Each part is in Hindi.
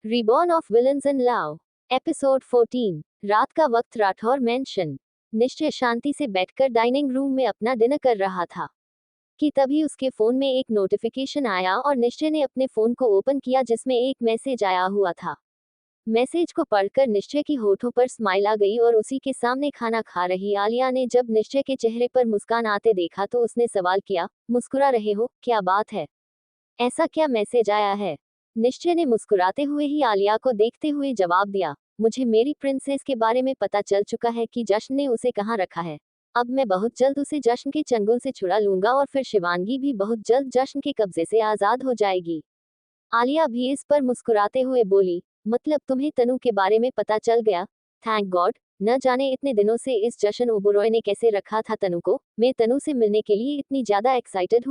Reborn of villains in love, episode 14। रात का वक्त, राठौर मेंशन। निश्चय शांति से बैठकर डाइनिंग रूम में अपना डिनर कर रहा था कि तभी उसके फोन में एक नोटिफिकेशन आया और निश्चय ने अपने फोन को ओपन किया जिसमें एक मैसेज आया हुआ था। मैसेज को पढ़कर निश्चय की होठों पर स्माइल आ गई और उसी के सामने खाना खा रही आलिया ने जब निश्चय के चेहरे पर मुस्कान आते देखा तो उसने सवाल किया, मुस्कुरा रहे हो, क्या बात है? ऐसा क्या मैसेज आया है? निश्चय ने मुस्कुराते हुए ही आलिया को देखते हुए जवाब दिया, मुझे मेरी प्रिंसेस के बारे में पता चल चुका है कि जश्न ने उसे कहाँ रखा है। अब मैं बहुत जल्द उसे जश्न के चंगुल से छुड़ा लूंगा और फिर शिवांगी भी बहुत जल्द जश्न के कब्जे से आजाद हो जाएगी। आलिया भी इस पर मुस्कुराते हुए बोली, मतलब तुम्हें तनु के बारे में पता चल गया? Thank God. न जाने इतने दिनों से इस जशन ओबेरॉय ने कैसे रखा था तनु को। मैं तनु से मिलने के लिए इतनी ज्यादा एक्साइटेड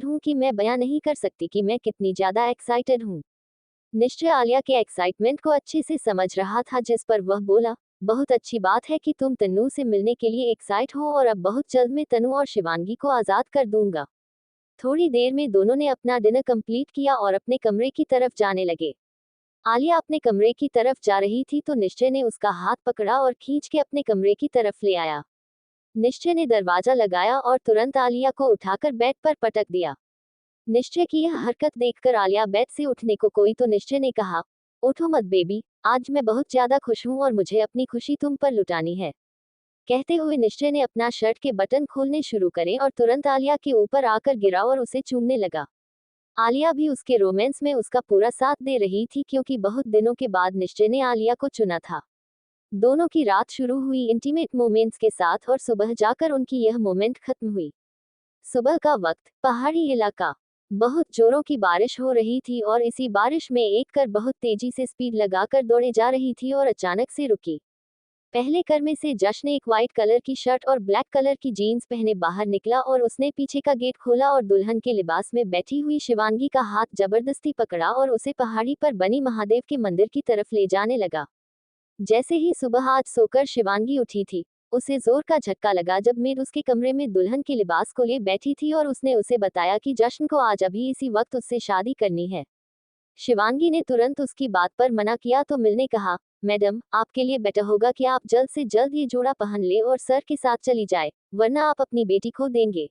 हूँ कि मैं बयां नहीं कर सकती कि मैं कितनी ज्यादा एक्साइटेड हूँ। निश्चय आलिया के एक्साइटमेंट को अच्छे से समझ रहा था जिस पर वह बोला, बहुत अच्छी बात है कि तुम तनु से मिलने के लिए एक्साइट हो और अब बहुत जल्द मैं तनु और शिवांगी को आजाद कर दूंगा। थोड़ी देर में दोनों ने अपना डिनर कंप्लीट किया और अपने कमरे की तरफ जाने लगे। आलिया अपने कमरे की तरफ जा रही थी तो निश्चय ने उसका हाथ पकड़ा और खींच के अपने कमरे की तरफ ले आया। निश्चय ने दरवाजा लगाया और तुरंत आलिया को उठाकर बेड पर पटक दिया। निश्चय की यह हरकत देखकर आलिया बेड से उठने को कोई तो निश्चय ने कहा, उठो मत बेबी, आज मैं बहुत ज्यादा खुश हूँ और मुझे अपनी खुशी तुम पर लुटानी है। कहते हुए निश्चय ने अपना शर्ट के बटन खोलने शुरू करे और तुरंत आलिया के ऊपर आकर गिरा और उसे चूमने लगा। आलिया भी उसके रोमांस में उसका पूरा साथ दे रही थी क्योंकि बहुत दिनों के बाद निश्चय ने आलिया को चुना था। दोनों की रात शुरू हुई इंटीमेट मोमेंट्स के साथ और सुबह जाकर उनकी यह मोमेंट खत्म हुई। सुबह का वक्त, पहाड़ी इलाका। बहुत जोरों की बारिश हो रही थी और इसी बारिश में एक कार बहुत तेजी से स्पीड लगाकर दौड़े जा रही थी और अचानक से रुकी। पहले कार में से जश्न एक व्हाइट कलर की शर्ट और ब्लैक कलर की जीन्स पहने बाहर निकला और उसने पीछे का गेट खोला और दुल्हन के लिबास में बैठी हुई शिवांगी का हाथ जबरदस्ती पकड़ा और उसे पहाड़ी पर बनी महादेव के मंदिर की तरफ ले जाने लगा। जैसे ही सुबह आज सोकर शिवांगी उठी थी, उसे जोर का झटका लगा जब मेड उसके कमरे में दुल्हन के लिबास को ले बैठी थी और उसने उसे बताया कि जश्न को आज अभी इसी वक्त उससे शादी करनी है। शिवांगी ने तुरंत उसकी बात पर मना किया तो मिल ने कहा, मैडम, आपके लिए बेटर होगा कि आप जल्द से जल्द ये जोड़ा पहन ले और सर के साथ चली जाए, वरना आप अपनी बेटी खो देंगे।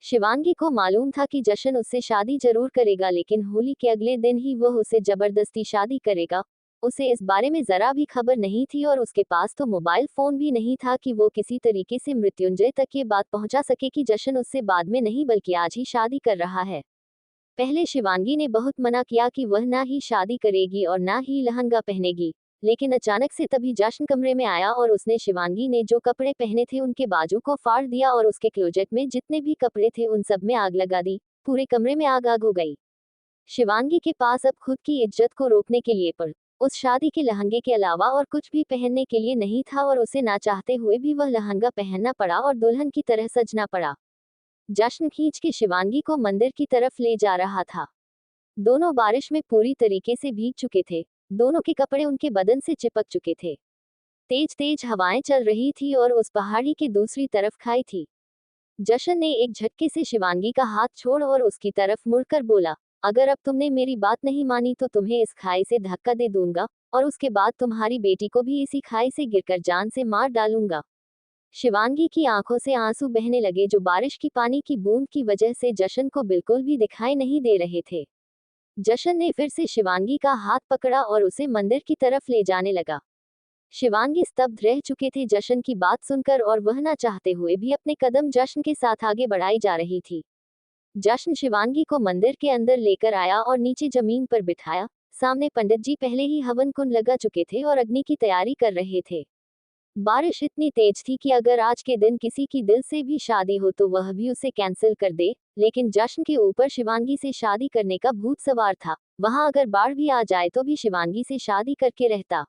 शिवांगी को मालूम था कि जशन उससे शादी जरूर करेगा लेकिन होली के अगले दिन ही वह उसे जबरदस्ती शादी करेगा। उसे इस बारे में जरा भी खबर नहीं थी और उसके पास तो मोबाइल फोन भी नहीं था कि वो किसी तरीके से मृत्युंजय तक ये बात पहुंचा सके कि जशन उससे बाद में नहीं बल्कि आज ही शादी कर रहा है। पहले शिवांगी ने बहुत मना किया कि वह ना ही शादी करेगी और ना ही लहंगा पहनेगी, लेकिन अचानक से तभी जश्न कमरे में आया और उसने शिवांगी ने जो कपड़े पहने थे उनके बाजू को फाड़ दिया और उसके क्लोजेट में जितने भी कपड़े थे उन सब में आग लगा दी। पूरे कमरे में आग आग हो गई। शिवांगी के पास अब खुद की इज्जत को रोकने के लिए पर उस शादी के लहंगे के अलावा और कुछ भी पहनने के लिए नहीं था और उसे ना चाहते हुए भी वह लहंगा पहनना पड़ा और दुल्हन की तरह सजना पड़ा। जश्न खींच के शिवांगी को मंदिर की तरफ ले जा रहा था। दोनों बारिश में पूरी तरीके से भीग चुके थे। दोनों के कपड़े उनके बदन से चिपक चुके थे। तेज तेज हवाएं चल रही थी और उस पहाड़ी के दूसरी तरफ खाई थी। जशन ने एक झटके से शिवांगी का हाथ छोड़ और उसकी तरफ मुड़कर बोला, अगर अब तुमने मेरी बात नहीं मानी तो तुम्हें इस खाई से धक्का दे दूंगा और उसके बाद तुम्हारी बेटी को भी इसी खाई से गिरकर जान से मार डालूंगा। शिवांगी की आंखों से आंसू बहने लगे जो बारिश की पानी की बूंद की वजह से जशन को बिल्कुल भी दिखाई नहीं दे रहे थे। जशन ने फिर से शिवांगी का हाथ पकड़ा और उसे मंदिर की तरफ ले जाने लगा। शिवांगी स्तब्ध रह चुके थे जशन की बात सुनकर और वह ना चाहते हुए भी अपने कदम जशन के साथ आगे बढ़ाई जा रही थी। जशन शिवांगी को मंदिर के अंदर लेकर आया और नीचे जमीन पर बिठाया। सामने पंडित जी पहले ही हवन कुंड लगा चुके थे और अग्नि की तैयारी कर रहे थे। बारिश इतनी तेज थी कि अगर आज के दिन किसी की दिल से भी शादी हो तो वह भी उसे कैंसिल कर दे, लेकिन जश्न के ऊपर शिवांगी से शादी करने का भूत सवार था। वहां अगर बाढ़ भी आ जाए तो भी शिवांगी से शादी करके रहता।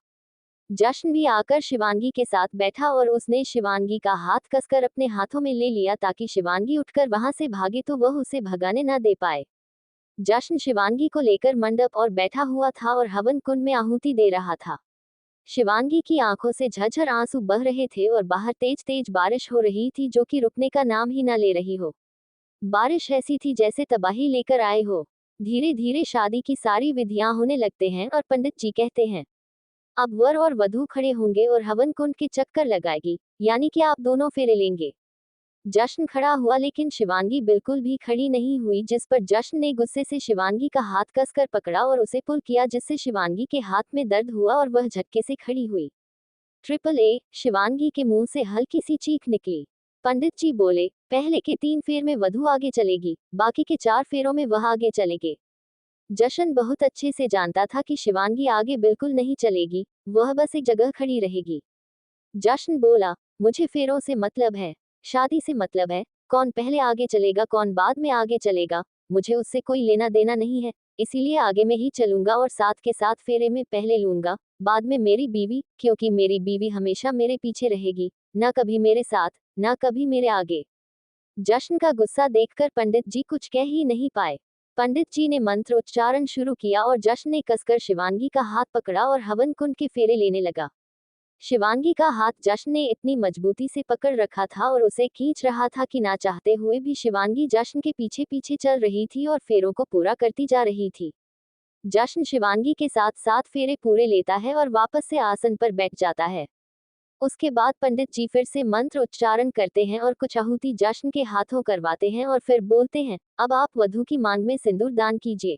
जश्न भी आकर शिवांगी के साथ बैठा और उसने शिवांगी का हाथ कसकर अपने हाथों में ले लिया ताकि शिवांगी उठकर वहां से भागे तो वह उसे भगाने न दे पाए। जश्न शिवांगी को लेकर मंडप और बैठा हुआ था और हवन कुंड में आहुति दे रहा था। शिवांगी की आंखों से झरझर आंसू बह रहे थे और बाहर तेज तेज बारिश हो रही थी जो कि रुकने का नाम ही न ले रही हो। बारिश ऐसी थी जैसे तबाही लेकर आए हो। धीरे धीरे शादी की सारी विधियां होने लगते हैं और पंडित जी कहते हैं, अब वर और वधू खड़े होंगे और हवन कुंड के चक्कर लगाएगी, यानी कि आप दोनों फेरे लेंगे। जश्न खड़ा हुआ लेकिन शिवांगी बिल्कुल भी खड़ी नहीं हुई, जिस पर जश्न ने गुस्से से शिवांगी का हाथ कसकर पकड़ा और उसे पुल किया, जिससे शिवांगी के हाथ में दर्द हुआ और वह झटके से खड़ी हुई। ट्रिपल ए, शिवांगी के मुंह से हल्की सी चीख निकली। पंडित जी बोले, पहले के 3 फेर में वधू आगे चलेगी, बाकी के 4 फेरों में वह आगे चलेंगे। जशन बहुत अच्छे से जानता था कि शिवांगी आगे बिल्कुल नहीं चलेगी, वह बस एक जगह खड़ी रहेगी। जशन बोला, मुझे फेरों से मतलब है, शादी से मतलब है, कौन पहले आगे चलेगा कौन बाद में आगे चलेगा, मुझे उससे कोई लेना देना नहीं है, इसीलिए आगे में ही चलूंगा और साथ के साथ फेरे में पहले लूंगा, बाद में मेरी बीवी, क्योंकि मेरी बीवी हमेशा मेरे पीछे रहेगी, ना कभी मेरे साथ, ना कभी मेरे आगे। जश्न का गुस्सा देखकर पंडित जी कुछ कह ही नहीं पाए। पंडित जी ने मंत्र उच्चारण शुरू किया और जश्न ने कसकर शिवांगी का हाथ पकड़ा और हवन कुंड के फेरे लेने लगा। शिवांगी का हाथ जश्न ने इतनी मजबूती से पकड़ रखा था और उसे खींच रहा था कि ना चाहते हुए भी शिवांगी जश्न के पीछे पीछे चल रही थी और फेरों को पूरा करती जा रही थी। जश्न शिवांगी के साथ 7 फेरे पूरे लेता है और वापस से आसन पर बैठ जाता है। उसके बाद पंडित जी फिर से मंत्र उच्चारण करते हैं और कुछ आहुति जश्न के हाथों करवाते हैं और फिर बोलते हैं, अब आप वधू की मांग में सिंदूर दान कीजिए।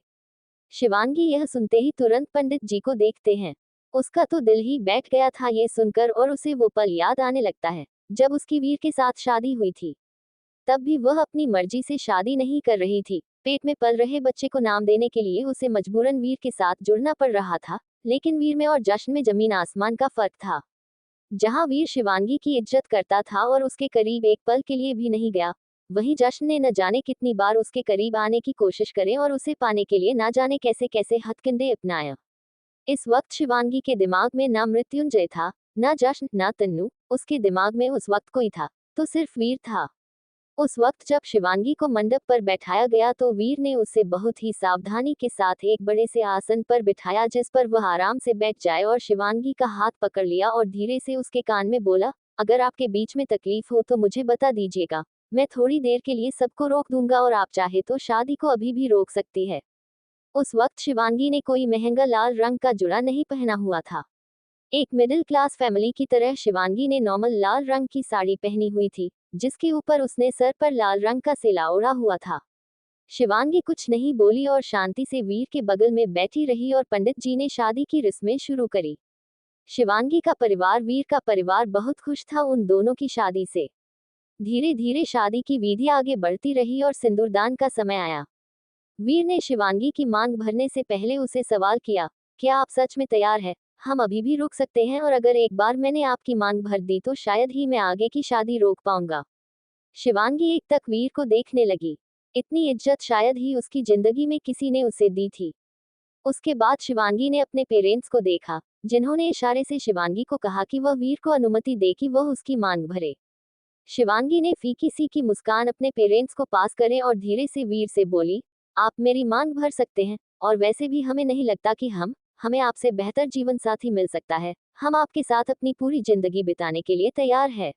शिवांगी यह सुनते ही तुरंत पंडित जी को देखते हैं। उसका तो दिल ही बैठ गया था ये सुनकर और उसे वो पल याद आने लगता है जब उसकी वीर के साथ शादी हुई थी। तब भी वह अपनी मर्जी से शादी नहीं कर रही थी, पेट में पल रहे बच्चे को नाम देने के लिए उसे मजबूरन वीर के साथ जुड़ना पड़ रहा था, लेकिन वीर में और जश्न में जमीन आसमान का फर्क था। जहां वीर शिवांगी की इज्जत करता था और उसके करीब एक पल के लिए भी नहीं गया, वहीं जश्न ने न जाने कितनी बार उसके करीब आने की कोशिश करे और उसे पाने के लिए ना जाने कैसे कैसे हथकंडे अपनाया। इस वक्त शिवांगी के दिमाग में ना मृत्युंजय था, ना जश्न, ना तन्नू, उसके दिमाग में उस वक्त कोई था तो सिर्फ वीर था। उस वक्त जब शिवांगी को मंडप पर बैठाया गया तो वीर ने उसे बहुत ही सावधानी के साथ एक बड़े से आसन पर बिठाया, जिस पर वह आराम से बैठ जाए, और शिवांगी का हाथ पकड़ लिया और धीरे से उसके कान में बोला, अगर आपके बीच में तकलीफ हो तो मुझे बता दीजिएगा, मैं थोड़ी देर के लिए सबको रोक दूंगा और आप चाहे तो शादी को अभी भी रोक सकती है। उस वक्त शिवांगी ने कोई महंगा लाल रंग का जुड़ा नहीं पहना हुआ था। एक मिडिल क्लास फैमिली की तरह शिवांगी ने नॉर्मल लाल रंग की साड़ी पहनी हुई थी, जिसके ऊपर उसने सर पर लाल रंग का सेला ओढ़ा हुआ था। शिवांगी कुछ नहीं बोली और शांति से वीर के बगल में बैठी रही और पंडित जी ने शादी की रस्में शुरू करी। शिवांगी का परिवार, वीर का परिवार बहुत खुश था उन दोनों की शादी से। धीरे धीरे शादी की विधि आगे बढ़ती रही और सिंदूरदान का समय आया। वीर ने शिवांगी की मांग भरने से पहले उसे सवाल किया, क्या आप सच में तैयार है? हम अभी भी रुक सकते हैं और अगर एक बार मैंने आपकी मांग भर दी तो शायद ही मैं आगे की शादी रोक पाऊंगा। शिवांगी एक तक वीर को देखने लगी। इतनी इज्जत शायद ही उसकी जिंदगी में किसी ने उसे दी थी। उसके बाद शिवांगी ने अपने पेरेंट्स को देखा, जिन्होंने इशारे से शिवांगी को कहा कि वह वीर को अनुमति दे कि वह उसकी मांग भरे। शिवांगी ने फीकी सी की मुस्कान अपने पेरेंट्स को पास करे और धीरे से वीर से बोली, आप मेरी मांग भर सकते हैं, और वैसे भी हमें नहीं लगता कि हमें आपसे बेहतर जीवन साथी मिल सकता है। हम आपके साथ अपनी पूरी जिंदगी बिताने के लिए तैयार है।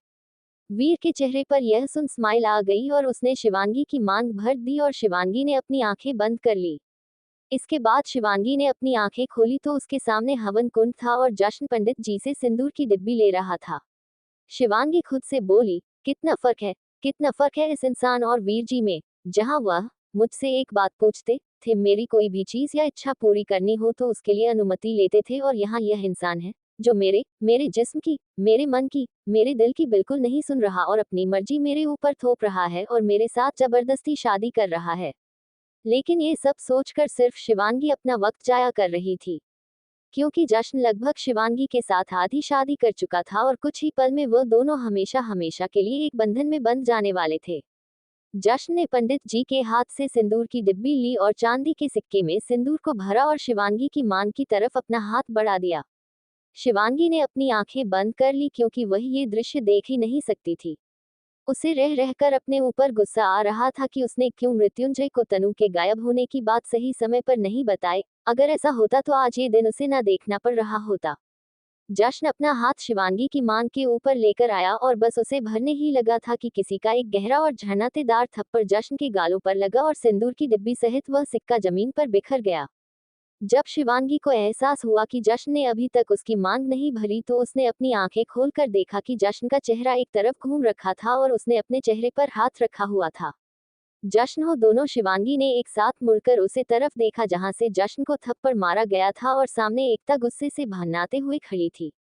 वीर के चेहरे पर यह सुन स्माइल आ गई और उसने शिवांगी की मांग भर दी और शिवांगी ने अपनी आंखें बंद कर ली। इसके बाद शिवांगी ने अपनी आंखें खोली तो उसके सामने हवन कुंड था और जश्न पंडित जी से सिंदूर की डिब्बी ले रहा था। शिवांगी खुद से बोली, कितना फर्क है इस इंसान और वीर जी में। जहां वह मुझसे एक बात पूछते थे, मेरी कोई भी चीज या इच्छा पूरी करनी हो तो उसके लिए अनुमति लेते थे, और यहाँ यह इंसान है जो मेरे मेरे जिस्म की, मेरे मन की, मेरे दिल की बिल्कुल नहीं सुन रहा और अपनी मर्जी मेरे ऊपर थोप रहा है और मेरे साथ जबरदस्ती शादी कर रहा है। लेकिन ये सब सोचकर सिर्फ शिवांगी अपना वक्त जाया कर रही थी, क्योंकि जश्न लगभग शिवांगी के साथ आधी शादी कर चुका था और कुछ ही पल में वह दोनों हमेशा हमेशा के लिए एक बंधन में बंध जाने वाले थे। जश्न ने पंडित जी के हाथ से सिंदूर की डिब्बी ली और चांदी के सिक्के में सिंदूर को भरा और शिवांगी की मांग की तरफ अपना हाथ बढ़ा दिया। शिवांगी ने अपनी आंखें बंद कर ली क्योंकि वह ये दृश्य देख ही नहीं सकती थी। उसे रह रहकर अपने ऊपर गुस्सा आ रहा था कि उसने क्यों मृत्युंजय को तनु के गायब होने की बात सही समय पर नहीं बताई। अगर ऐसा होता तो आज ये दिन उसे ना देखना पड़ रहा होता। जश्न अपना हाथ शिवांगी की मांग के ऊपर लेकर आया और बस उसे भरने ही लगा था कि किसी का एक गहरा और झरनातेदार थप्पड़ जश्न के गालों पर लगा और सिंदूर की डिब्बी सहित वह सिक्का जमीन पर बिखर गया। जब शिवांगी को एहसास हुआ कि जश्न ने अभी तक उसकी मांग नहीं भरी तो उसने अपनी आंखें खोलकर देखा कि जश्न का चेहरा एक तरफ घूम रखा था और उसने अपने चेहरे पर हाथ रखा हुआ था। जश्न हो दोनों शिवांगी ने एक साथ मुड़कर उसे तरफ देखा जहां से जश्न को थप्पड़ मारा गया था और सामने एकता गुस्से से भन्नाते हुए खड़ी थी।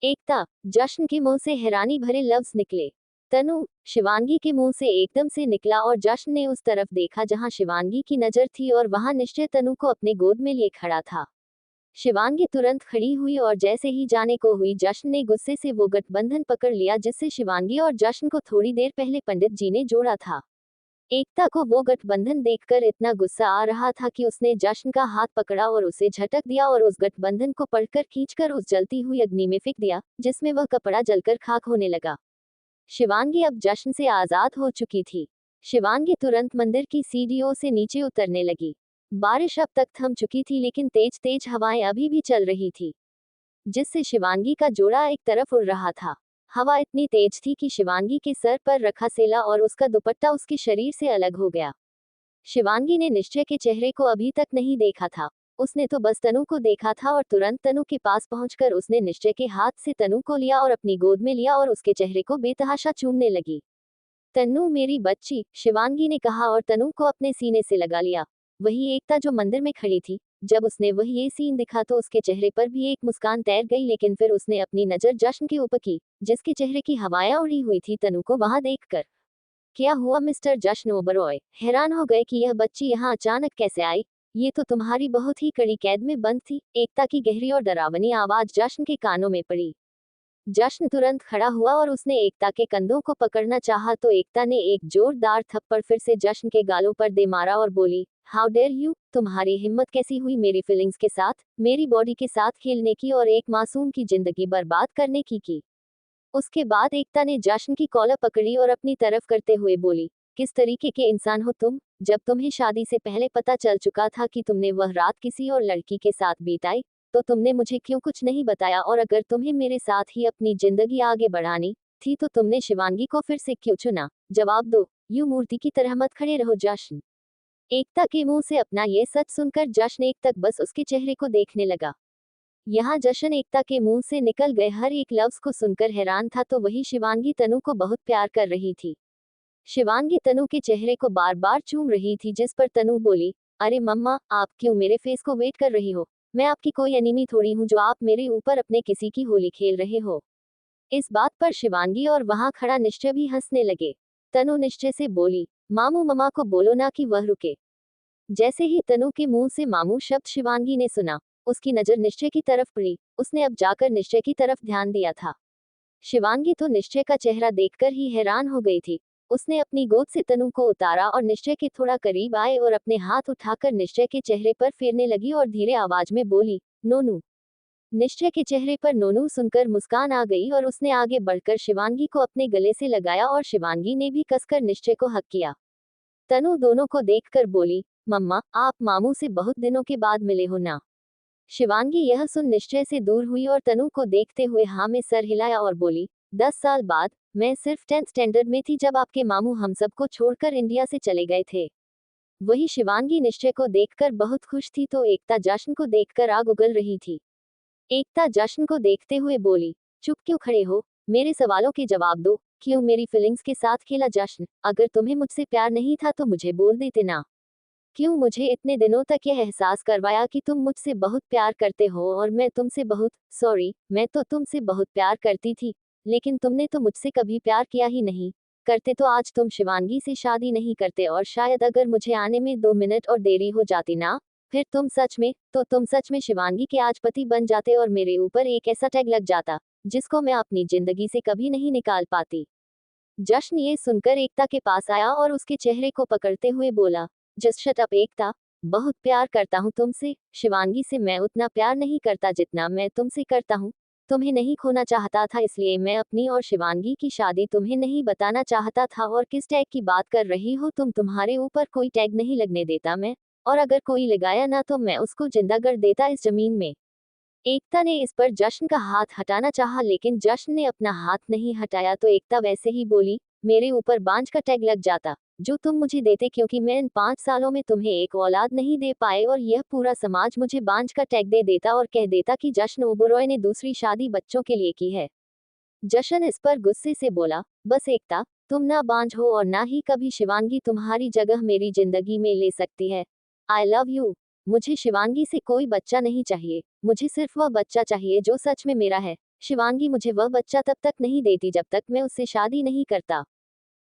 एकता, जश्न के मुंह से हैरानी भरे लफ्ज निकले। तनु, शिवांगी के मुंह से एकदम से निकला और जश्न ने उस तरफ देखा जहां शिवांगी की नजर थी और वहां निश्चय तनु को अपने गोद में लिए खड़ा था। शिवांगी तुरंत खड़ी हुई और जैसे ही जाने को हुई जश्न ने गुस्से से वो गठबंधन पकड़ लिया जिससे शिवांगी और जश्न को थोड़ी देर पहले पंडित जी ने जोड़ा था। एकता को वो गठबंधन देखकर इतना गुस्सा आ रहा था कि उसने जश्न का हाथ पकड़ा और उसे झटक दिया और उस गठबंधन को पकड़कर खींचकर उस जलती हुई अग्नि में फेंक दिया, जिसमें वह कपड़ा जलकर खाक होने लगा। शिवांगी अब जश्न से आजाद हो चुकी थी। शिवांगी तुरंत मंदिर की सीढ़ियों से नीचे उतरने लगी। बारिश अब तक थम चुकी थी लेकिन तेज तेज हवाएं अभी भी चल रही थी, जिससे शिवांगी का जोड़ा एक तरफ उड़ रहा था। हवा इतनी तेज थी कि शिवांगी के सर पर रखा सेला और उसका दुपट्टा उसके शरीर से अलग हो गया। शिवांगी ने निश्चय के चेहरे को अभी तक नहीं देखा था। उसने तो बस तनु को देखा था और तुरंत तनु के पास पहुंचकर उसने निश्चय के हाथ से तनु को लिया और अपनी गोद में लिया और उसके चेहरे को बेतहाशा चूमने लगी। तन्नू मेरी बच्ची, शिवांगी ने कहा और तनु को अपने सीने से लगा लिया। वही एकता जो मंदिर में खड़ी थी, जब उसने वह ये सीन दिखा तो उसके चेहरे पर भी एक मुस्कान तैर गई लेकिन फिर उसने अपनी नजर जश्न के ऊपर की, जिसके चेहरे की हवाएं उड़ी हुई थी तनु को वहां देखकर। क्या हुआ मिस्टर जश्न ओबरॉय, हैरान हो गए कि यह बच्ची यहाँ अचानक कैसे आई? ये तो तुम्हारी बहुत ही कड़ी कैद में बंद थी। एकता की गहरी और डरावनी आवाज जश्न के कानों में पड़ी। जश्न तुरंत खड़ा हुआ और उसने एकता के कंधों को पकड़ना चाहा तो एकता ने एक जोरदार थप्पड़ फिर से जश्न के गालों पर दे मारा और बोली, हाउ डेयर यू, तुम्हारी हिम्मत कैसी हुई मेरी फीलिंग्स के साथ, मेरी बॉडी के साथ खेलने की और एक मासूम की जिंदगी बर्बाद करने की। उसके बाद एकता ने जश्न की कॉलर पकड़ी और अपनी तरफ करते हुए बोली, किस तरीके के इंसान हो तुम? जब तुम्हें शादी से पहले पता चल चुका था कि तुमने वह रात किसी और लड़की के साथ बिताई, तो तुमने मुझे क्यों कुछ नहीं बताया? और अगर तुम्हें मेरे साथ ही अपनी जिंदगी आगे बढ़ानी थी तो तुमने शिवांगी को फिर से क्यों चुना? जवाब दो, यूं मूर्ति की तरह मत खड़े रहो। जश्न, एकता के मुंह से अपना ये सच सुनकर जश्न एक तक बस उसके चेहरे को देखने लगा। यहाँ जश्न एकता के मुंह से निकल गए हर एक लफ्ज को सुनकर हैरान था तो वही शिवांगी तनु को बहुत प्यार कर रही थी। शिवांगी तनु के चेहरे को बार बार चूम रही थी जिस पर तनु बोली, अरे मम्मा, आप क्यों मेरे फेस को वेट कर रही हो? मैं आपकी कोई एनिमी थोड़ी हूँ जो आप मेरे ऊपर अपने किसी की होली खेल रहे हो। इस बात पर शिवांगी और वहां खड़ा निश्चय भी हंसने लगे। तनु निश्चय से बोली, मामू मम्मा को बोलो ना कि वह रुके। जैसे ही तनु के मुंह से मामू शब्द शिवांगी ने सुना, उसकी नजर निश्चय की तरफ पड़ी। उसने अब जाकर निश्चय की तरफ ध्यान दिया था। शिवांगी तो निश्चय का चेहरा देखकर ही हैरान हो गई थी। उसने अपनी गोद से तनु को उतारा और निश्चय के थोड़ा करीब आए और अपने हाथ उठाकर निश्चय के चेहरे पर फेरने लगी और धीरे आवाज में बोली, नोनू। निश्चय के चेहरे पर नोनू सुनकर मुस्कान आ गई और उसने आगे बढ़कर शिवांगी को अपने गले से लगाया और शिवांगी ने भी कसकर निश्चय को हक किया। तनु दोनों को देखकर बोली, मम्मा, आप मामू से बहुत दिनों के बाद मिले हो ना? शिवांगी यह सुन निश्चय से दूर हुई और तनु को देखते हुए हाँ में सर हिलाया और बोली, 10 साल बाद, मैं सिर्फ 10th स्टैंडर्ड में थी जब आपके मामू हम सबको छोड़कर इंडिया से चले गए थे। वही शिवांगी निश्चय को देखकर बहुत खुश थी तो एकता जश्न को देखकर आग उगल रही थी। एकता जश्न को देखते हुए बोली, चुप क्यों खड़े हो? मेरे सवालों के जवाब दो, क्यों मेरी फीलिंग्स के साथ खेला? जश्न, अगर तुम्हें मुझसे प्यार नहीं था तो मुझे बोल देते ना। क्यों मुझे इतने दिनों तक यह एहसास करवाया कि तुम मुझसे बहुत प्यार करते हो और मैं तुमसे बहुत, सॉरी, मैं तो तुमसे बहुत प्यार करती थी, लेकिन तुमने तो मुझसे कभी प्यार किया ही नहीं। करते तो आज तुम शिवांगी से शादी नहीं करते और शायद अगर मुझे आने में 2 मिनट और देरी हो जाती ना, फिर तुम सच में शिवांगी के आज पति बन जाते और मेरे ऊपर एक ऐसा टैग लग जाता, जिसको मैं अपनी जिंदगी से कभी नहीं निकाल पाती। जश्न ये सुनकर एकता के पास आया और उसके चेहरे को पकड़ते हुए बोला, जस्ट शट अप एकता, बहुत प्यार करता हूँ तुमसे, शिवांगी से मैं उतना प्यार नहीं करता जितना मैं तुमसे करता हूँ। तुम्हें नहीं खोना चाहता था इसलिए मैं अपनी और शिवांगी की शादी तुम्हें नहीं बताना चाहता था। और किस टैग की बात कर रही हो तुम? तुम्हारे ऊपर कोई टैग नहीं लगने देता मैं, और अगर कोई लगाया ना तो मैं उसको जिंदा कर देता इस जमीन में। एकता ने इस पर जश्न का हाथ हटाना चाहा लेकिन जश्न ने अपना हाथ नहीं हटाया तो एकता वैसे ही बोली, मेरे ऊपर बांझ का टैग लग जाता जो तुम मुझे देते, क्योंकि मैं इन 5 सालों में तुम्हें एक औलाद नहीं दे पाए और यह पूरा समाज मुझे बांझ का टैग दे देता और कह देता कि जश्न ओबरॉय ने दूसरी शादी बच्चों के लिए की है। जशन इस पर गुस्से से बोला, बस एकता, तुम ना बांझ हो और ना ही कभी शिवांगी तुम्हारी जगह मेरी जिंदगी में ले सकती है। I love you. मुझे शिवांगी से कोई बच्चा नहीं चाहिए, मुझे सिर्फ वह बच्चा चाहिए जो सच में मेरा है। शिवांगी मुझे वह बच्चा तब तक नहीं देती जब तक मैं उससे शादी नहीं करता।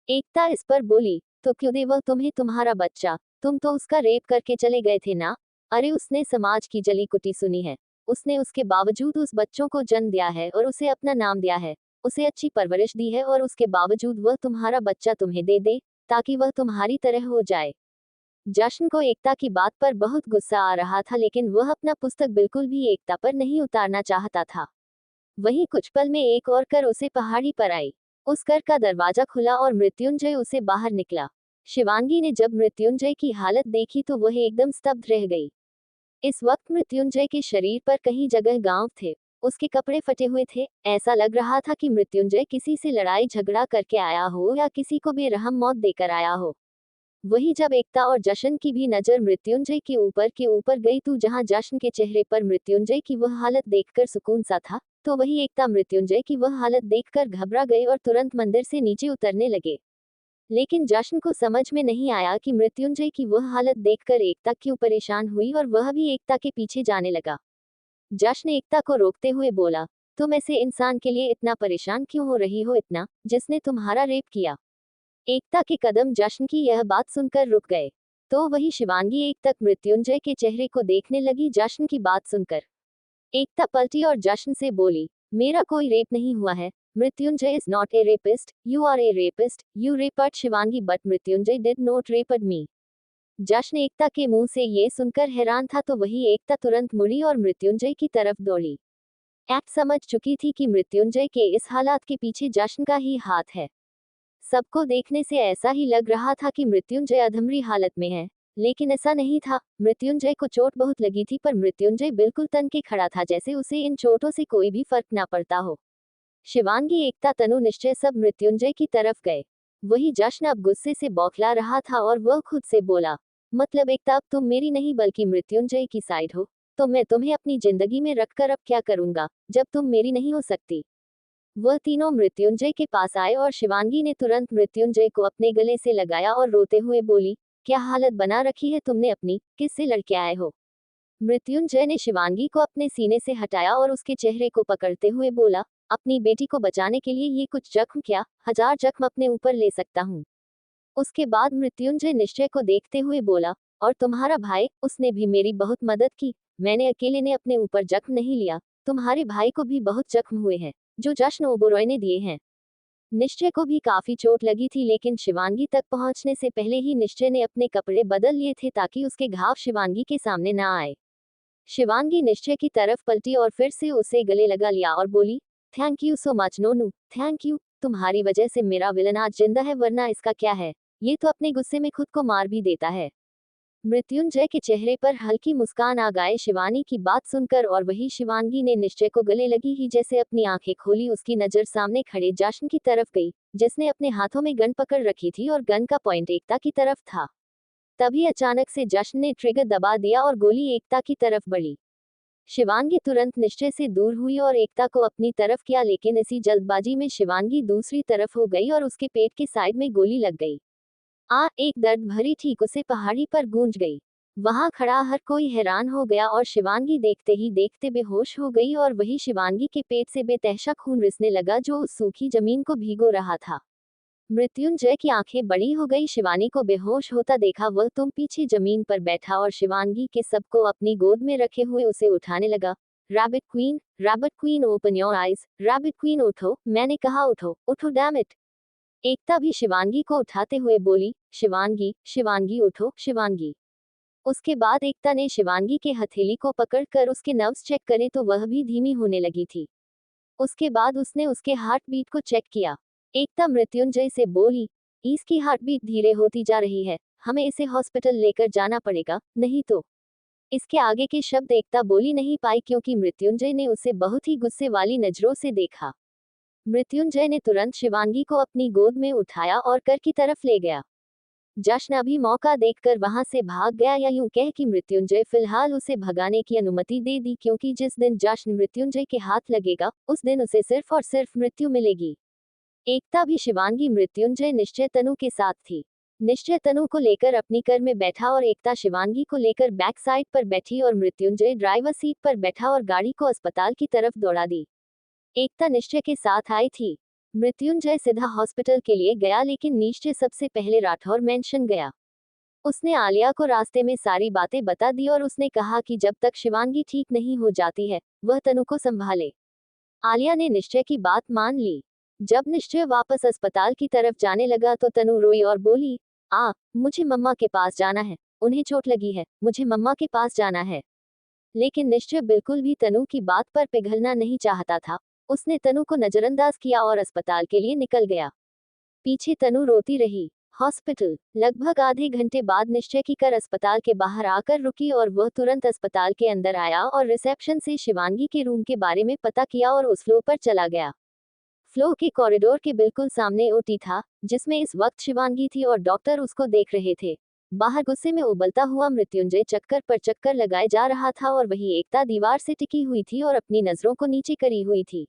एकता इस पर बोली, तो क्यों दे वह तुम्हें तुम्हारा बच्चा, तुम तो उसका रेप करके चले गए थे ना। अरे उसने समाज की जली कुटी सुनी है, उसने उसके बावजूद उस बच्चों को जन्म दिया है और उसे अपना नाम दिया है, उसे अच्छी परवरिश दी है और उसके बावजूद वह तुम्हारा बच्चा तुम्हें दे दे ताकि वह तुम्हारी तरह हो जाए। जश्न को एकता की बात पर बहुत गुस्सा आ रहा था लेकिन वह अपना पुस्तक बिल्कुल भी एकता पर नहीं उतारना चाहता था। वहीं कुछ पल में एक और कर उसे पहाड़ी पर आई। उस कर का दरवाजा खुला और मृत्युंजय उसे बाहर निकला। शिवांगी ने जब मृत्युंजय की हालत देखी तो वह एकदम स्तब्ध रह गई। इस वक्त मृत्युंजय के शरीर पर कहीं जगह गांव थे, उसके कपड़े फटे हुए थे, ऐसा लग रहा था कि मृत्युंजय किसी से लड़ाई झगड़ा करके आया हो या किसी को बेरहम मौत देकर आया हो। वही जब एकता और जशन की भी नजर मृत्युंजय के ऊपर गई तो जहां जशन के चेहरे पर मृत्युंजय की वह हालत देखकर सुकून सा था, तो वही एकता मृत्युंजय की वह हालत देखकर घबरा गए और तुरंत मंदिर से नीचे उतरने लगे। लेकिन जशन को समझ में नहीं आया कि मृत्युंजय की वह हालत देखकर एकता क्यों परेशान हुई और वह भी एकता के पीछे जाने लगा। जशन एकता को रोकते हुए बोला, तुम ऐसे इंसान के लिए इतना परेशान क्यों हो रही हो, इतना जिसने तुम्हारा रेप किया। एकता के कदम जश्न की यह बात सुनकर रुक गए। तो वही शिवांगी एक तक मृत्युंजय के चेहरे को देखने लगी जश्न की बात सुनकर। एकता पलटी और जश्न से बोली, मेरा कोई रेप नहीं हुआ है। Mrityunjay is not a rapist, you are a rapist, you raped Shivangi but Mrityunjay did not raped me. जश्न एकता के मुंह से ये सुनकर हैरान था तो वही एकता तुरंत मुड़ी और मृत्युंजय की तरफ दौड़ी। एक्ट समझ चुकी थी कि मृत्युंजय के इस हालात के पीछे जश्न का ही हाथ है। सबको देखने से ऐसा ही लग रहा था कि मृत्युंजय अधमरी हालत में है, लेकिन ऐसा नहीं था। मृत्युंजय को चोट बहुत लगी थी पर मृत्युंजय बिल्कुल तन के खड़ा था जैसे उसे इन चोटों से कोई भी फर्क ना पड़ता हो। शिवांगी एकता तनु निश्चय सब मृत्युंजय की तरफ गए। वही जश्न अब गुस्से से बौखला रहा था और वह खुद से बोला, मतलब एकता अब तुम मेरी नहीं बल्कि मृत्युंजय की साइड हो, तो मैं तुम्हें अपनी जिंदगी में रखकर अब क्या करूंगा जब तुम मेरी नहीं हो सकती। वह तीनों मृत्युंजय के पास आए और शिवांगी ने तुरंत मृत्युंजय को अपने गले से लगाया और रोते हुए बोली, क्या हालत बना रखी है तुमने अपनी, किससे लड़के आए हो। मृत्युंजय ने शिवांगी को अपने सीने से हटाया और उसके चेहरे को पकड़ते हुए बोला, अपनी बेटी को बचाने के लिए ये कुछ जख्म क्या, 1000 जख्म अपने ऊपर ले सकता हूँ। उसके बाद मृत्युंजय निश्चय को देखते हुए बोला, और तुम्हारा भाई, उसने भी मेरी बहुत मदद की, मैंने अकेले ने अपने ऊपर जख्म नहीं लिया, तुम्हारे भाई को भी बहुत जख्म हुए हैं जो जश्न ओबरॉय ने दिए हैं। निश्चय को भी काफी चोट लगी थी लेकिन शिवांगी तक पहुंचने से पहले ही निश्चय ने अपने कपड़े बदल लिए थे ताकि उसके घाव शिवांगी के सामने ना आए। शिवांगी निश्चय की तरफ पलटी और फिर से उसे गले लगा लिया और बोली, thank you so much Nonu, thank you, तुम्हारी वजह से मेरा विलन आज जिंदा है वरना इसका क्या है, ये तो अपने गुस्से में खुद को मार भी देता है। मृत्युंजय के चेहरे पर हल्की मुस्कान आ गए शिवानी की बात सुनकर और वही शिवांगी ने निश्चय को गले लगी ही जैसे अपनी आंखें खोली उसकी नजर सामने खड़े जश्न की तरफ गई, जिसने अपने हाथों में गन पकड़ रखी थी और गन का पॉइंट एकता की तरफ था। तभी अचानक से जश्न ने ट्रिगर दबा दिया और गोली एकता की तरफ बढ़ी। शिवांगी तुरंत निश्चय से दूर हुई और एकता को अपनी तरफ किया लेकिन इसी जल्दबाजी में शिवांगी दूसरी तरफ हो गई और उसके पेट के साइड में गोली लग गई। एक दर्द भरी चीख उसे पहाड़ी पर गूंज गई। वहां खड़ा हर कोई हैरान हो गया और शिवांगी देखते ही देखते बेहोश हो गई और वही शिवांगी के पेट से बेतहाशा खून रिसने लगा जो उस सूखी जमीन को भीगो रहा था। मृत्युंजय की आंखें बड़ी हो गई, शिवानी को बेहोश होता देखा वह तुम पीछे जमीन पर बैठा और शिवांगी के सबको अपनी गोद में रखे हुए उसे उठाने लगा। Rabbit queen open your eyes, rabbit queen उठो, मैंने कहा उठो, उठो डैम इट। एकता भी शिवांगी को उठाते हुए बोली, शिवांगी, शिवांगी उठो, शिवांगी। उसके बाद एकता ने शिवांगी के हथेली को पकड़कर उसके नर्व्स चेक करे तो वह भी धीमी होने लगी थी। उसके बाद उसने उसके हार्ट बीट को चेक किया। एकता मृत्युंजय से बोली, इसकी हार्ट बीट धीरे होती जा रही है, हमें इसे हॉस्पिटल लेकर जाना पड़ेगा, नहीं तो। इसके आगे के शब्द एकता बोली नहीं पाई क्योंकि मृत्युंजय ने उसे बहुत ही गुस्से वाली नजरों से देखा। मृत्युंजय ने तुरंत शिवांगी को अपनी गोद में उठाया और कर की तरफ ले गया। जश्न अभी मौका देखकर वहां से भाग गया, या यूं कह कि मृत्युंजय फिलहाल उसे भगाने की अनुमति दे दी, क्योंकि जिस दिन जश्न मृत्युंजय के हाथ लगेगा उस दिन उसे सिर्फ और सिर्फ मृत्यु मिलेगी। एकता भी शिवांगी मृत्युंजय निश्चय तनु के साथ थी। निश्चय तनु को लेकर अपनी कार में बैठा और एकता शिवांगी को लेकर बैक साइड पर बैठी और मृत्युंजय ड्राइवर सीट पर बैठा और गाड़ी को अस्पताल की तरफ दौड़ा दी। एकता निश्चय के साथ आई थी। मृत्युंजय सीधा हॉस्पिटल के लिए गया, लेकिन निश्चय सबसे पहले राठौर मेंशन गया। उसने आलिया को रास्ते में सारी बातें बता दी और उसने कहा कि जब तक शिवांगी ठीक नहीं हो जाती है वह तनु को संभाले। आलिया ने निश्चय की बात मान ली। जब निश्चय वापस अस्पताल की तरफ जाने लगा तो तनु रोई और बोली, मुझे मम्मा के पास जाना है, उन्हें चोट लगी है, मुझे मम्मा के पास जाना है। लेकिन निश्चय बिल्कुल भी तनु की बात पर पिघलना नहीं चाहता था। उसने तनु को नजरअंदाज किया और अस्पताल के लिए निकल गया। पीछे तनु रोती रही। हॉस्पिटल लगभग आधे घंटे बाद निश्चय की कार अस्पताल के बाहर आकर रुकी और वह तुरंत अस्पताल के अंदर आया और रिसेप्शन से शिवांगी के रूम के बारे में पता किया और उस फ्लोर पर चला गया। फ्लोर के कॉरिडोर के बिल्कुल सामने ओटी था, जिसमें इस वक्त शिवांगी थी और डॉक्टर उसको देख रहे थे। बाहर गुस्से में उबलता हुआ मृत्युंजय चक्कर पर चक्कर लगाए जा रहा था और वही एकता दीवार से टिकी हुई थी और अपनी नजरों को नीचे करी हुई थी।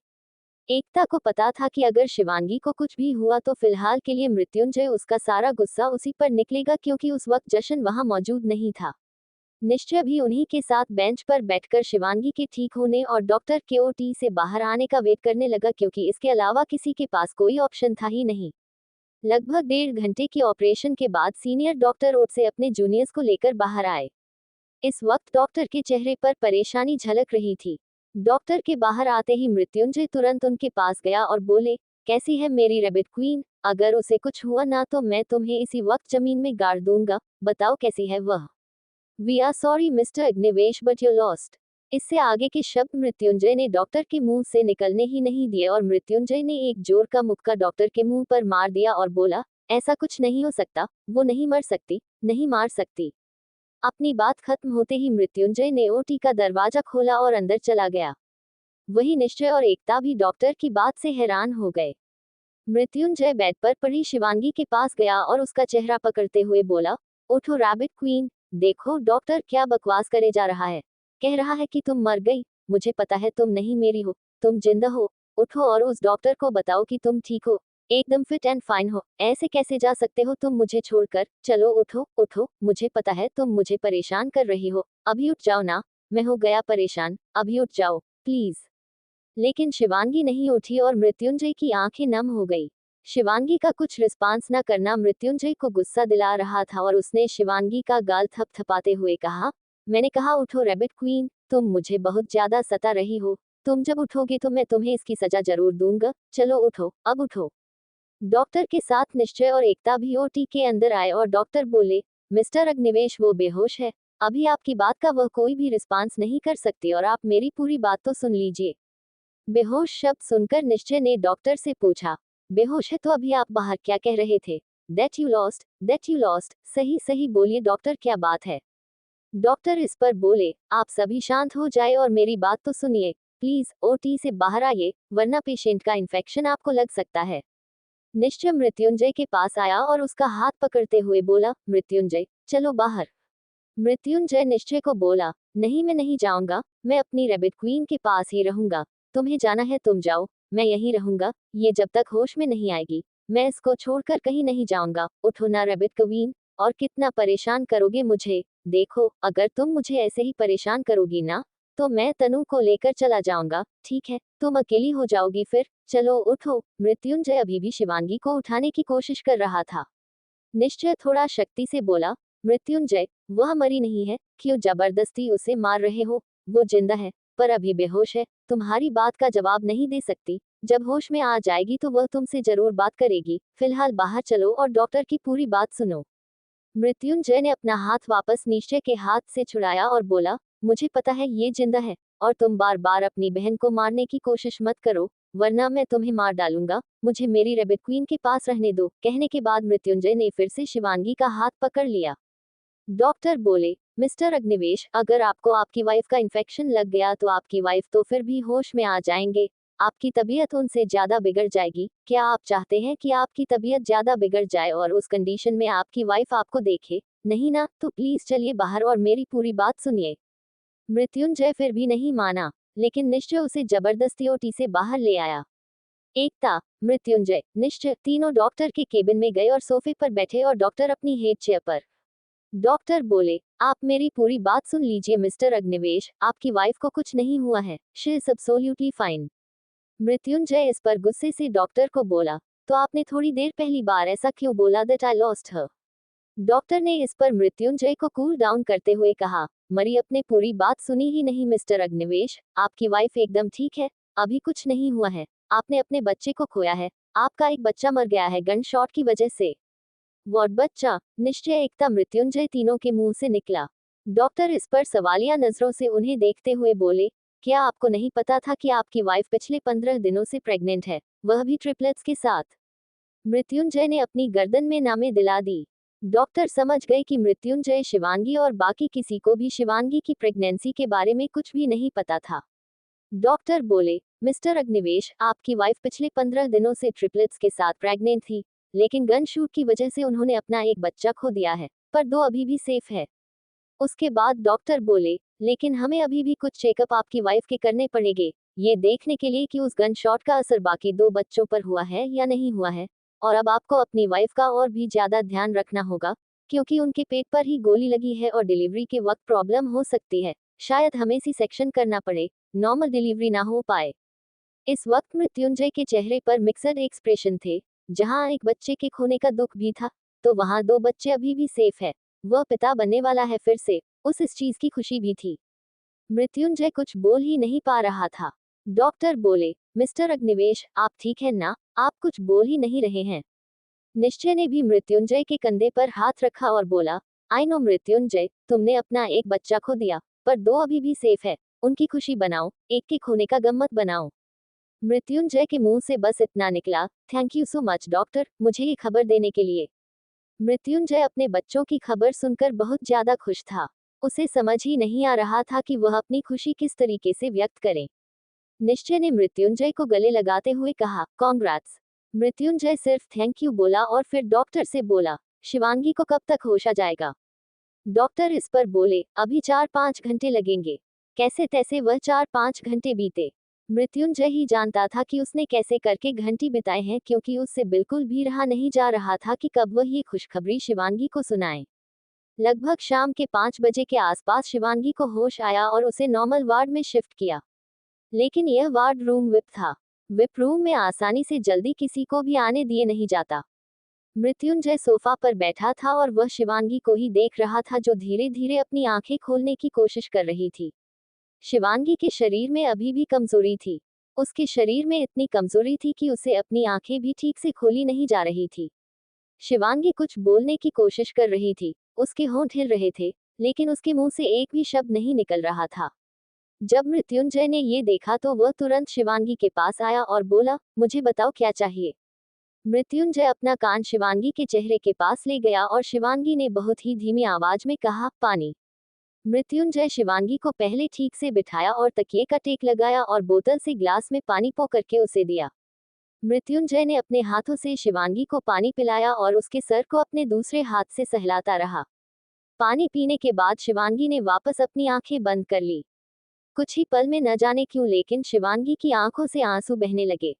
एकता को पता था कि अगर शिवांगी को कुछ भी हुआ तो फिलहाल के लिए मृत्युंजय उसका सारा गुस्सा उसी पर निकलेगा, क्योंकि उस वक्त जशन वहां मौजूद नहीं था। निश्चय भी उन्हीं के साथ बेंच पर बैठकर शिवांगी के ठीक होने और डॉक्टर के ओटी से बाहर आने का वेट करने लगा, क्योंकि इसके अलावा किसी के पास कोई ऑप्शन था ही नहीं। लगभग 1.5 घंटे के ऑपरेशन के बाद सीनियर डॉक्टर ओट से अपने जूनियर्स को लेकर बाहर आए। इस वक्त डॉक्टर के चेहरे पर परेशानी झलक रही थी। डॉक्टर के बाहर आते ही मृत्युंजय तुरंत उनके पास गया और बोले, कैसी है मेरी रैबिट क्वीन? अगर उसे कुछ हुआ ना तो मैं तुम्हें इसी वक्त जमीन में गाड़ दूंगा। बताओ कैसी है वह? We are sorry mister Agnivesh, but you lost. इससे आगे के शब्द मृत्युंजय ने डॉक्टर के मुंह से निकलने ही नहीं दिए और मृत्युंजय ने एक जोर का मुक्का डॉक्टर के मुंह पर मार दिया और बोला, ऐसा कुछ नहीं हो सकता, वो नहीं मर सकती, नहीं मार सकती। अपनी बात खत्म होते ही मृत्युंजय ने ओटी का दरवाजा खोला और अंदर चला गया। वही निश्चय और एकता भी डॉक्टर की बात से हैरान हो गए। मृत्युंजय बेड पर पड़ी शिवांगी के पास गया और उसका चेहरा पकड़ते हुए बोला, उठो रैबिट क्वीन, देखो डॉक्टर क्या बकवास करे जा रहा है। कह रहा है कि तुम मर गई। मुझे पता है तुम नहीं मेरी हो, तुम जिंदा हो। उठो और उस डॉक्टर को बताओ कि तुम ठीक हो, एकदम फिट एंड फाइन हो। ऐसे कैसे जा सकते हो तुम मुझे छोड़कर? चलो उठो उठो, मुझे पता है तुम मुझे परेशान कर रही हो, अभी उठ जाओ ना। मैं हो गया परेशान, अभी उठ जाओ प्लीज। लेकिन शिवांगी नहीं उठी और मृत्युंजय की आंखें नम हो गई। शिवांगी का कुछ रिस्पांस न करना मृत्युंजय को गुस्सा दिला रहा था और उसने शिवांगी का गाल थपथपाते हुए कहा, मैंने कहा उठो रैबिट क्वीन, तुम मुझे बहुत ज्यादा सता रही हो। तुम जब उठोगे तो मैं तुम्हें इसकी सजा जरूर दूंगा। चलो उठो, अब उठो। डॉक्टर के साथ निश्चय और एकता भी ओटी के अंदर आए और डॉक्टर बोले, मिस्टर अग्निवेश वो बेहोश है, अभी आपकी बात का वह कोई भी रिस्पांस नहीं कर सकती और आप मेरी पूरी बात तो सुन लीजिए। बेहोश शब्द सुनकर निश्चय ने डॉक्टर से पूछा, बेहोश है तो अभी आप बाहर क्या कह रहे थे? That you lost, that you lost. सही सही बोलिए डॉक्टर, क्या बात है? डॉक्टर इस पर बोले, आप सभी शांत हो जाए और मेरी बात तो सुनिए प्लीज। ओटी से बाहर आइए, वरना पेशेंट का इन्फेक्शन आपको लग सकता है। निश्चय मृत्युंजय के पास आया और उसका हाथ पकड़ते हुए बोला, मृत्युंजय चलो बाहर। मृत्युंजय निश्चय को बोला, नहीं मैं नहीं जाऊंगा, मैं अपनी रैबिट क्वीन के पास ही रहूंगा। तुम्हें जाना है तुम जाओ, मैं यहीं रहूंगा, ये जब तक होश में नहीं आएगी मैं इसको छोड़कर कहीं नहीं जाऊंगा। उठो ना रैबिट क्वीन, और कितना परेशान करोगे मुझे? देखो अगर तुम मुझे ऐसे ही परेशान करोगी ना तो मैं तनु को लेकर चला जाऊंगा, ठीक है? तुम अकेली हो जाओगी फिर। चलो उठो। मृत्युंजय अभी भी शिवांगी को उठाने की कोशिश कर रहा था। निश्चय थोड़ा शक्ति से बोला, मृत्युंजय वह मरी नहीं है, क्यों जबरदस्ती उसे मार रहे हो? वो जिंदा है, पर अभी बेहोश है। तुम्हारी बात का जवाब नहीं दे सकती, जब होश में आ जाएगी तो वह तुमसे जरूर बात करेगी। फिलहाल बाहर चलो और डॉक्टर की पूरी बात सुनो। मृत्युंजय ने अपना हाथ वापस निश्चय के हाथ से छुड़ाया और बोला, मुझे पता है ये जिंदा है, और तुम बार बार अपनी बहन को मारने की कोशिश मत करो, वरना मैं तुम्हें मार डालूंगा। मुझे मेरी रैबिट क्वीन के पास रहने दो। कहने के बाद मृत्युंजय ने फिर से शिवांगी का हाथ पकड़ लिया। डॉक्टर बोले, मिस्टर अग्निवेश, अगर आपको आपकी वाइफ का इन्फेक्शन लग गया तो आपकी वाइफ तो फिर भी होश में आ जाएंगे, आपकी तबीयत उनसे ज्यादा बिगड़ जाएगी। क्या आप चाहते हैं कि आपकी तबीयत ज्यादा बिगड़ जाए और उस कंडीशन में आपकी वाइफ आपको देखे? नहीं ना, तो प्लीज चलिए बाहर और मेरी पूरी बात सुनिए। मृत्युंजय फिर भी नहीं माना, लेकिन निश्चय उसे जबरदस्ती ओटी से बाहर ले आया। एकता, मृत्युंजय, निश्चय तीनों डॉक्टर के केबिन में गए और सोफे पर बैठे और डॉक्टर अपनी हेड चेयर पर। डॉक्टर बोले, आप मेरी पूरी बात सुन लीजिए मिस्टर अग्निवेश, आपकी वाइफ को कुछ नहीं हुआ है, she is absolutely fine. Mrityunjay इस पर गुस्से से डॉक्टर को बोला, तो आपने थोड़ी देर पहली बार ऐसा क्यों बोला that I lost her? Doctor ने इस पर मृत्युंजय को कूल डाउन करते हुए कहा, मरी अपने पूरी बात सुनी ही नहीं मिस्टर अग्निवेश, आपकी वाइफ एकदम ठीक है, अभी कुछ नहीं हुआ है, आपने अपने बच्चे को खोया है, आपका एक बच्चा मर गया है गन शॉट की वजह से। वॉट बच्चा? निश्चय, एकता, मृत्युंजय तीनों के मुंह से निकला। डॉक्टर इस पर सवालिया नजरों से उन्हें देखते हुए बोले, क्या आपको नहीं पता था कि आपकी वाइफ पिछले 15 दिनों से प्रेग्नेंट है, वह भी ट्रिपलेट्स के साथ? मृत्युंजय ने अपनी गर्दन में नामे दिला दी। डॉक्टर समझ गए कि मृत्युंजय शिवांगी और बाकी किसी को भी शिवांगी की प्रेगनेंसी के बारे में कुछ भी नहीं पता था। डॉक्टर बोले, मिस्टर अग्निवेश, आपकी वाइफ पिछले 15 दिनों से ट्रिपलेट्स के साथ प्रेग्नेंट थी, लेकिन गन शूट की वजह से उन्होंने अपना एक बच्चा खो दिया है, पर 2 अभी भी सेफ है। उसके बाद डॉक्टर बोले, लेकिन हमें अभी भी कुछ चेकअप आपकी वाइफ के करने पड़ेंगे, ये देखने के लिए कि उस गन शॉट का असर बाकी 2 बच्चों पर हुआ है या नहीं हुआ है। और अब आपको अपनी वाइफ का और भी ज्यादा ध्यान रखना होगा, क्योंकि उनके पेट पर ही गोली लगी है और डिलीवरी के वक्त प्रॉब्लम हो सकती है, शायद हमें सी सेक्शन करना पड़े, नॉर्मल डिलीवरी ना हो पाए। इस वक्त मृत्युंजय के चेहरे पर मिक्सड एक्सप्रेशन थे, जहां एक बच्चे के खोने का दुख भी था, तो वहां 2 बच्चे अभी भी सेफ है, वह पिता बनने वाला है फिर से, उस इस चीज की खुशी भी थी। मृत्युंजय कुछ बोल ही नहीं पा रहा था। डॉक्टर बोले, मिस्टर अग्निवेश, आप ठीक हैं ना? आप कुछ बोल ही नहीं रहे हैं। निश्चय ने भी मृत्युंजय के कंधे पर हाथ रखा और बोला, आई नो मृत्युंजय, तुमने अपना एक बच्चा खो दिया, पर 2 अभी भी सेफ है, उनकी खुशी बनाओ, एक के खोने का गम मत बनाओ। मृत्युंजय के मुंह से बस इतना निकला, thank you so much doctor, मुझे ये खबर देने के लिए। मृत्युंजय अपने बच्चों की खबर सुनकर बहुत ज्यादा खुश था। उसे समझ ही नहीं आ रहा था कि वह अपनी खुशी किस तरीके से व्यक्त करे। निश्चय ने मृत्युंजय को गले लगाते हुए कहा, कॉन्ग्रेट्स। मृत्युंजय सिर्फ थैंक यू बोला और फिर डॉक्टर से बोला, शिवांगी को कब तक होश आ जाएगा? डॉक्टर इस पर बोले, अभी 4-5 घंटे लगेंगे। कैसे तैसे वह 4-5 घंटे बीते। मृत्युंजय ही जानता था कि उसने कैसे करके घंटी बिताए हैं, क्योंकि उससे बिल्कुल भी रहा नहीं जा रहा था कि कब वह ये खुशखबरी शिवांगी को सुनाए। लगभग शाम के 5 बजे के आसपास शिवांगी को होश आया और उसे नॉर्मल वार्ड में शिफ्ट किया। लेकिन यह वार्ड रूम विप था। विप रूम में आसानी से जल्दी किसी को भी आने दिए नहीं जाता। मृत्युंजय सोफा पर बैठा था और वह शिवांगी को ही देख रहा था, जो धीरे धीरे अपनी आंखें खोलने की कोशिश कर रही थी। शिवांगी के शरीर में अभी भी कमजोरी थी। उसके शरीर में इतनी कमजोरी थी कि उसे अपनी आंखें भी ठीक से खोली नहीं जा रही थी। शिवांगी कुछ बोलने की कोशिश कर रही थी, उसके होंठ हिल रहे थे, लेकिन उसके मुंह से एक भी शब्द नहीं निकल रहा था। जब मृत्युंजय ने ये देखा तो वह तुरंत शिवांगी के पास आया और बोला, मुझे बताओ क्या चाहिए? मृत्युंजय अपना कान शिवांगी के चेहरे के पास ले गया और शिवांगी ने बहुत ही धीमी आवाज में कहा, पानी। मृत्युंजय शिवांगी को पहले ठीक से बिठाया और तकिए का टेक लगाया और बोतल से ग्लास में पानी पो करके उसे दिया। मृत्युंजय ने अपने हाथों से शिवांगी को पानी पिलाया और उसके सर को अपने दूसरे हाथ से सहलाता रहा। पानी पीने के बाद शिवांगी ने वापस अपनी आंखें बंद कर ली। कुछ ही पल में न जाने क्यों, लेकिन शिवांगी की आंखों से आंसू बहने लगे।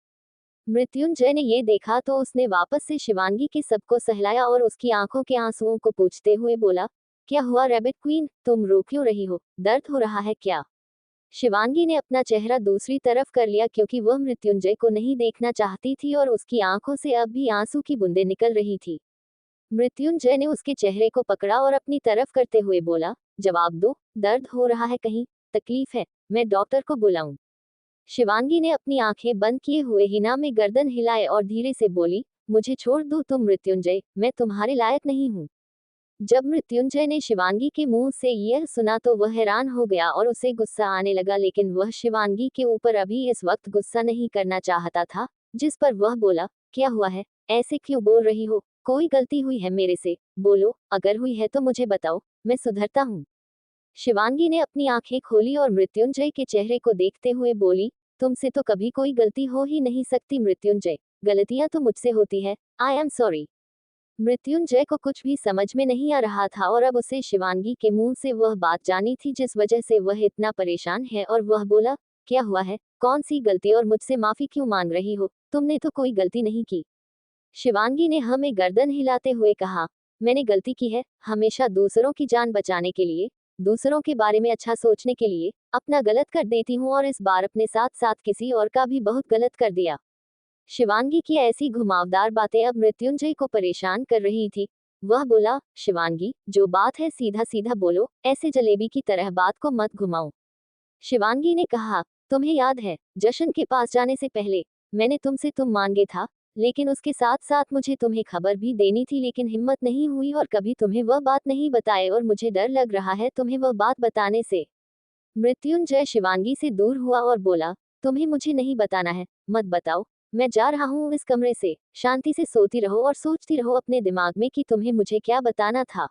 मृत्युंजय ने ये देखा तो उसने वापस से शिवांगी के सबको सहलाया और उसकी आंखों के आंसुओं को पोंछते हुए बोला, क्या हुआ रैबिट क्वीन, तुम रो क्यों रही हो? दर्द हो रहा है क्या? शिवांगी ने अपना चेहरा दूसरी तरफ कर लिया, क्योंकि वह मृत्युंजय को नहीं देखना चाहती थी और उसकी आंखों से अब भी आंसू की बूंदें निकल रही थी। मृत्युंजय ने उसके चेहरे को पकड़ा और अपनी तरफ करते हुए बोला, जवाब दो, दर्द हो रहा है कहीं? तकलीफ है? मैं डॉक्टर को बुलाऊं? शिवांगी ने अपनी आंखें बंद किए हुए हिना में गर्दन हिलाए और धीरे से बोली, मुझे छोड़ दो तुम मृत्युंजय, मैं तुम्हारे लायक नहीं हूँ। जब मृत्युंजय ने शिवांगी के मुंह से यह सुना तो वह हैरान हो गया और उसे गुस्सा आने लगा, लेकिन वह शिवांगी के ऊपर अभी इस वक्त गुस्सा नहीं करना चाहता था। जिस पर वह बोला, क्या हुआ है, ऐसे क्यों बोल रही हो? कोई गलती हुई है मेरे से? बोलो, अगर हुई है तो मुझे बताओ, मैं सुधरता हूँ। शिवांगी ने अपनी आंखें खोली और मृत्युंजय के चेहरे को देखते हुए बोली, तुमसे तो कभी कोई गलती हो ही नहीं सकती मृत्युंजय, गलतियां तो मुझसे होती है, आई एम सॉरी। मृत्युंजय को कुछ भी समझ में नहीं आ रहा था और अब उसे शिवांगी के मुंह से वह बात जानी थी जिस वजह से वह इतना परेशान है और वह बोला, क्या हुआ है, कौन सी गलती और मुझसे माफी क्यों मांग रही हो, तुमने तो कोई गलती नहीं की। शिवांगी ने हमें गर्दन हिलाते हुए कहा, मैंने गलती की है, हमेशा दूसरों की जान बचाने के लिए, दूसरों के बारे में अच्छा सोचने के लिए, अपना गलत कर देती हूँ और इस बार अपने साथ साथ किसी और का भी बहुत गलत कर दिया। शिवांगी की ऐसी घुमावदार बातें अब मृत्युंजय को परेशान कर रही थी। वह बोला, शिवांगी, जो बात है सीधा सीधा बोलो, ऐसे जलेबी की तरह बात को मत घुमाओ। शिवांगी ने कहा, तुम्हें याद है, जशन के पास जाने से पहले मैंने तुमसे तुम मांगे था, लेकिन उसके साथ साथ मुझे तुम्हें खबर भी देनी थी लेकिन हिम्मत नहीं हुई और कभी तुम्हें वह बात नहीं बताए और मुझे डर लग रहा है तुम्हें वह बात बताने से। मृत्युंजय शिवांगी से दूर हुआ और बोला, तुम्हें मुझे नहीं बताना है, मत बताओ, मैं जा रहा हूँ इस कमरे से, शांति से सोती रहो और सोचती रहो अपने दिमाग में कि तुम्हें मुझे क्या बताना था।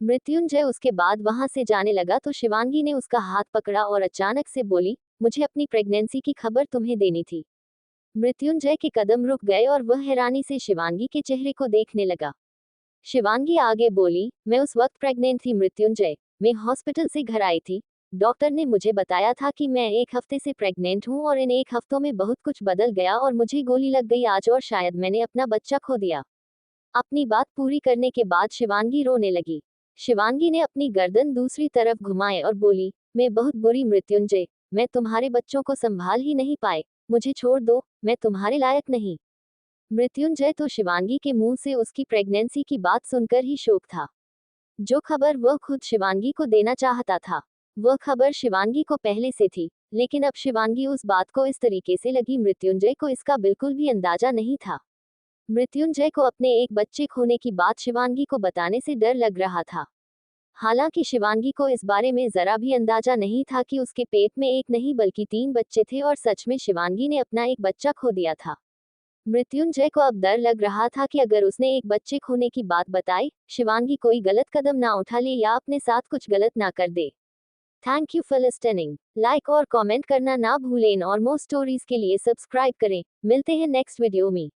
मृत्युंजय उसके बाद वहां से जाने लगा तो शिवांगी ने उसका हाथ पकड़ा और अचानक से बोली, मुझे अपनी प्रेगनेंसी की खबर तुम्हें देनी थी। मृत्युंजय के कदम रुक गए और वह हैरानी से शिवांगी के चेहरे को देखने लगा। शिवांगी आगे बोली, मैं उस वक्त प्रेग्नेंट थी मृत्युंजय, मैं हॉस्पिटल से घर आई थी, डॉक्टर ने मुझे बताया था कि मैं 1 हफ्ते से प्रेग्नेंट हूँ और इन 1 हफ्तों में बहुत कुछ बदल गया और मुझे गोली लग गई आज और शायद मैंने अपना बच्चा खो दिया। अपनी बात पूरी करने के बाद शिवांगी रोने लगी। शिवांगी ने अपनी गर्दन दूसरी तरफ घुमाए और बोली, मैं बहुत बुरी मृत्युंजय, मैं तुम्हारे बच्चों को संभाल ही नहीं पाए, मुझे छोड़ दो, मैं तुम्हारे लायक नहीं। मृत्युंजय तो शिवांगी के मुंह से उसकी प्रेगनेंसी की बात सुनकर ही शौक था। जो खबर वह खुद शिवांगी को देना चाहता था, वह खबर शिवांगी को पहले से थी, लेकिन अब शिवांगी उस बात को इस तरीके से लगी मृत्युंजय को इसका बिल्कुल भी अंदाजा नहीं था। मृत्युंजय को अपने एक बच्चे खोने की बात शिवांगी को बताने से डर लग रहा था। हालांकि शिवांगी को इस बारे में जरा भी अंदाजा नहीं था कि उसके पेट में एक नहीं बल्कि 3 बच्चे थे और सच में शिवांगी ने अपना एक बच्चा खो दिया था। मृत्युंजय को अब डर लग रहा था कि अगर उसने एक बच्चे खोने की बात बताई, शिवांगी कोई गलत कदम ना उठा ले या अपने साथ कुछ गलत ना कर दे। Thank you for listening. Like और कमेंट करना ना भूलें और मोर स्टोरीज के लिए सब्सक्राइब करें। मिलते हैं नेक्स्ट वीडियो में।